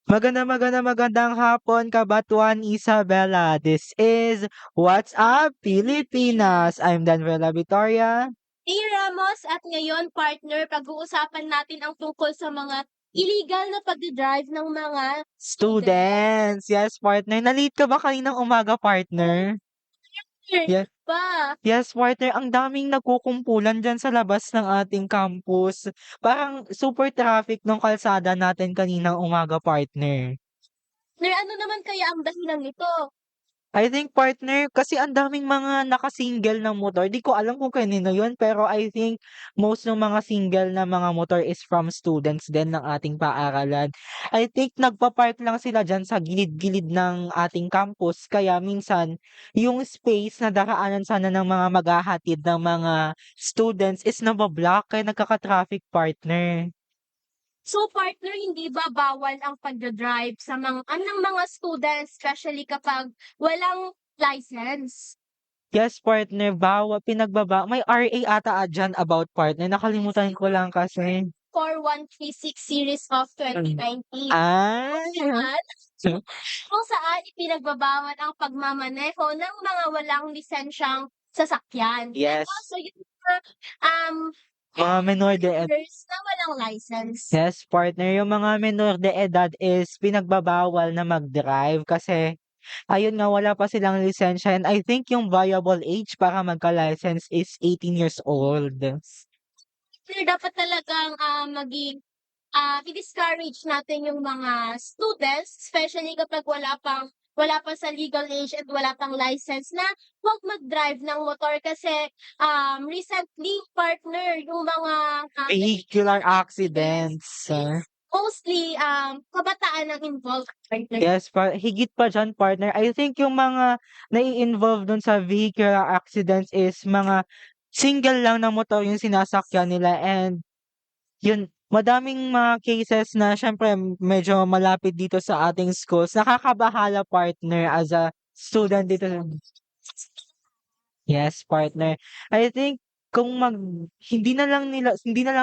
Magandang hapon, Kabatuan Isabela. This is What's Up, Pilipinas. I'm Danvela Victoria. Hey Ramos, at ngayon partner, pag-uusapan natin ang tungkol sa mga illegal na pagdadrive ng mga Students. Yes, partner. Na-late ka ba kaninang umaga, partner? Yes. pa. Yes, partner. Ang daming nagkukumpulan dyan sa labas ng ating campus. Parang super traffic ng kalsada natin kaninang umaga, partner. Ano naman kaya ang dahilan nito? I think partner, kasi ang daming mga naka-single na motor. Di ko alam kung kanino yun, pero I think most ng mga single na mga motor is from students din ng ating paaralan. I think nagpa-park lang sila dyan sa gilid-gilid ng ating campus. Kaya minsan, yung space na daraanan sana ng mga maghahatid ng mga students is nabablock, kaya nagkaka-traffic, partner. So partner, hindi ba bawal ang pagdadrive sa ng mga students, especially kapag walang license? Yes, partner, may RA ata dyan about partner. Nakalimutan ko lang kasi. 4136 series of 2019. Ay. Kung saan ipinagbabawal ang pagmamaneho ng mga walang lisensyang sasakyan. Yes. Also, yung mga um, Mga menor de edad. drivers na walang license. Yes, partner, yung mga menor de edad is pinagbabawal na mag-drive kasi ayun nga wala pa silang lisensya, and I think yung viable age para magka-license is 18 years old. Clear dapat talagang i-discourage natin yung mga students, especially kapag wala pa sa legal age at wala pang license na huwag mag-drive ng motor kasi recently partner yung mga Vehicular accidents. mostly kabataan ang involved partner. Yes, higit pa diyan, partner. I think yung mga nai-involve dun sa vehicular accidents is mga single lang na motor yung sinasakyan nila, and yun, madaming mga cases na siyempre medyo malapit dito sa ating schools. Nakakabahala, partner, as a student dito. Yes, partner. I think kung hindi na lang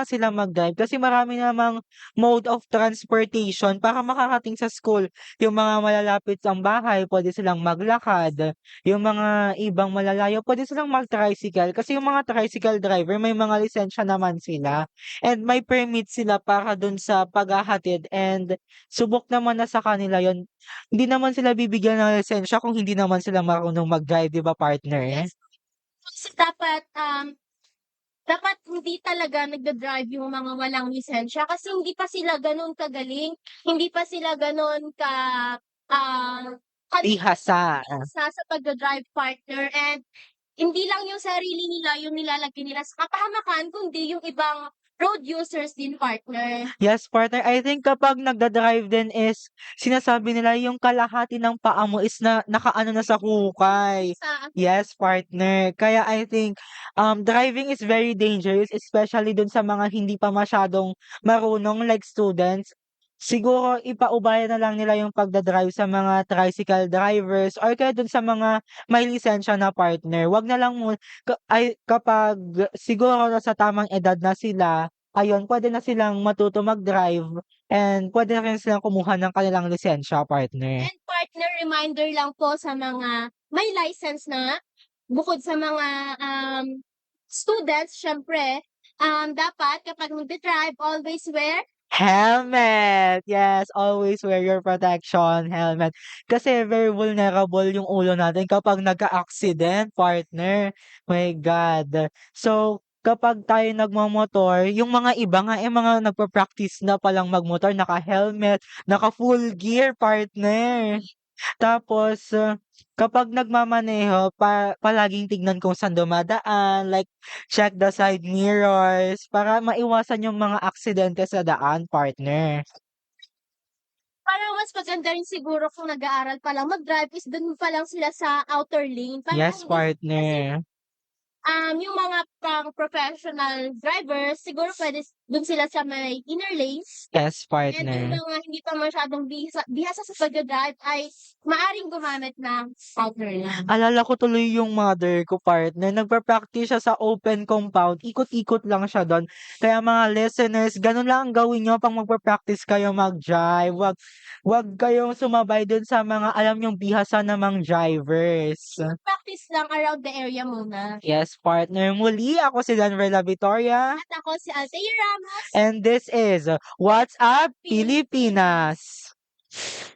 sila mag-drive kasi marami namang mode of transportation para makarating sa school. Yung mga malalapit ang bahay, pwede silang maglakad. Yung mga ibang malalayo, pwede silang mag-tricycle kasi yung mga tricycle driver may mga lisensya naman sila and may permit sila para dun sa paghahatid, and subok naman na sa kanila yon. Hindi naman sila bibigyan ng lisensya kung hindi naman sila marunong mag-drive, 'di ba, partner? Yes. Kasi dapat hindi talaga nagda-drive yung mga walang lisensya kasi hindi pa sila gano'n kagaling, hindi pa sila gano'n ah, Bihasa. sa pagda-drive partner, and hindi lang yung sarili nila yung nilalagay nila sa kapahamakan kundi yung ibang road users din partner. Yes, partner. I think kapag nagda-drive din is sinasabi nila yung kalahati ng paa mo is na nakaano na sa hukay. Sa Yes, partner. Kaya I think driving is very dangerous, especially dun sa mga hindi pa masyadong marunong like students. Siguro ipaubaya na lang nila yung pagda-drive sa mga tricycle drivers or kaya dun sa mga may lisensya na, partner. Wag na lang mo kapag siguro sa tamang edad na sila, ayun, puwede na silang matuto mag-drive, and puwede na rin silang kumuha ng kanilang lisensya, partner. and partner, reminder lang po sa mga may license na, bukod sa mga students siyempre, dapat kapag magda-drive always wear Helmet! Yes, always wear your protection helmet. Kasi very vulnerable yung ulo natin kapag nagka-aksident, partner. My God. So, kapag tayo nagmamotor, yung mga iba nga, mga nagpa-practice na palang magmotor, naka-helmet, naka-full gear, partner. Tapos, kapag nagmamaneho palaging tignan kung saan dumadaan, like check the side mirrors para maiwasan yung mga aksidente sa daan, partner. parang mas maganda rin siguro kung nag-aaral pa lang mag-drive is dun pa lang sila sa outer lane para Yes, hindi kasi partner. yung mga pang professional drivers siguro dun sila sa may inner lanes. Yes, And yung partner. mga hindi pa masyadong bihasa sa pagda-drive ay maaaring gumamit ng partner lang. Alala ko tuloy yung mother ko, partner, nagpa-practice siya sa open compound, ikot-ikot lang siya dun. Kaya mga listeners, ganun lang ang gawin niyo 'pag magpa-practice kayo mag-drive, wag kayong sumabay dun sa mga alam niyong bihasa namang drivers. Practice lang around the area muna. Yes, partner. Muli ako si Danvela Victoria, At ako si Althea Ramos. and this is What's Up Pilipinas. Pilipinas!